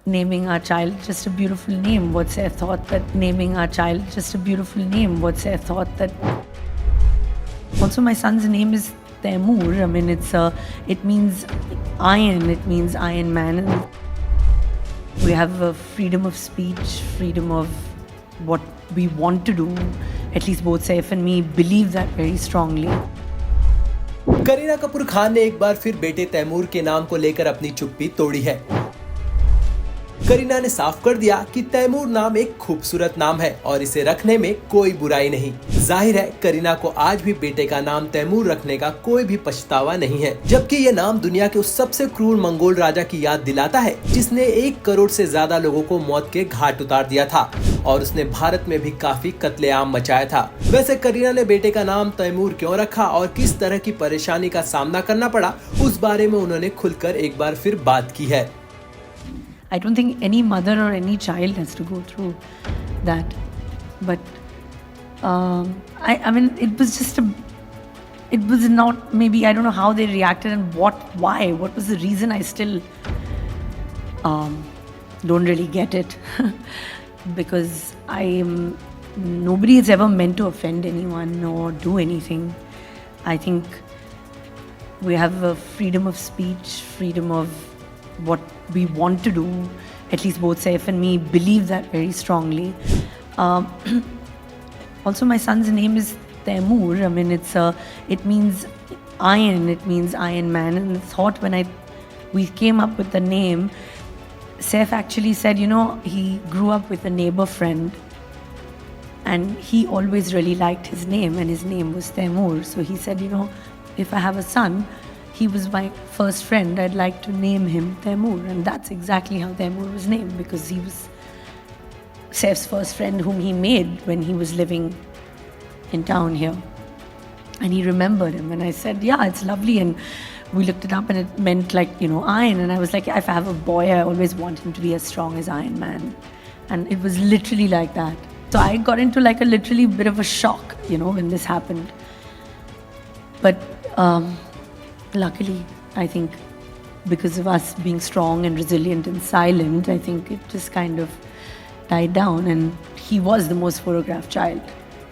naming our child just a beautiful name. What's their thought that naming our child just a beautiful name? What's their thought that also my son's name is Taimur. I mean, it means iron. It means Iron Man. And we have a freedom of speech, freedom of what we want to do. At least both Saif and me believe that very strongly. Kareena Kapoor Khan ने एक बार फिर बेटे तैमूर के नाम को लेकर अपनी चुप्पी तोड़ी है। करीना ने साफ कर दिया कि तैमूर नाम एक खूबसूरत नाम है और इसे रखने में कोई बुराई नहीं। जाहिर है करीना को आज भी बेटे का नाम तैमूर रखने का कोई भी पछतावा नहीं है, जबकि ये नाम दुनिया के उस सबसे क्रूर मंगोल राजा की याद दिलाता है जिसने 1 करोड़ से ज्यादा लोगों को मौत के घाट उतार दिया था और उसने भारत में भी काफी कत्लेआम मचाया था। वैसे करीना ने बेटे का नाम तैमूर क्यों रखा और किस तरह की परेशानी का सामना करना पड़ा, उस बारे में उन्होंने खुलकर एक बार फिर बात की है। I don't think any mother or any child has to go through that. But I mean, it was not, maybe, I don't know how they reacted and why, what was the reason. I still don't really get it. Because nobody is ever meant to offend anyone or do anything. I think we have a freedom of speech, freedom of what we want to do. At least both Saif and me believe that very strongly. Also, my son's name is Taimur. I mean, it means iron. It means Iron Man. And the thought when we came up with the name, Saif actually said, he grew up with a neighbor friend, and he always really liked his name, and his name was Taimur. So he said, if I have a son, he was my first friend, I'd like to name him Taimur. And that's exactly how Taimur was named, because he was Saif's first friend whom he made when he was living in town here. And he remembered him. And I said, yeah, it's lovely. And we looked it up and it meant iron. And I was like, if I have a boy, I always want him to be as strong as Iron Man. And it was literally like that. So I got into a literally bit of a shock, when this happened. But luckily, I think because of us being strong and resilient and silent, I think it just kind of died down. And he was the most photographed child.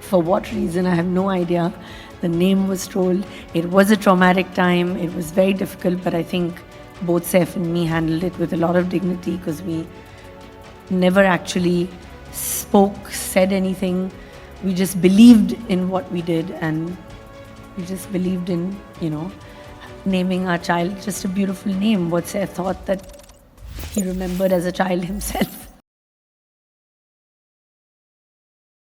For what reason, I have no idea. The name was told. It was a traumatic time. It was very difficult, but I think both Saif and me handled it with a lot of dignity, because we never actually said anything. We just believed in what we did, and we just believed in, naming our child just a beautiful name. What's their thought that he remembered as a child himself.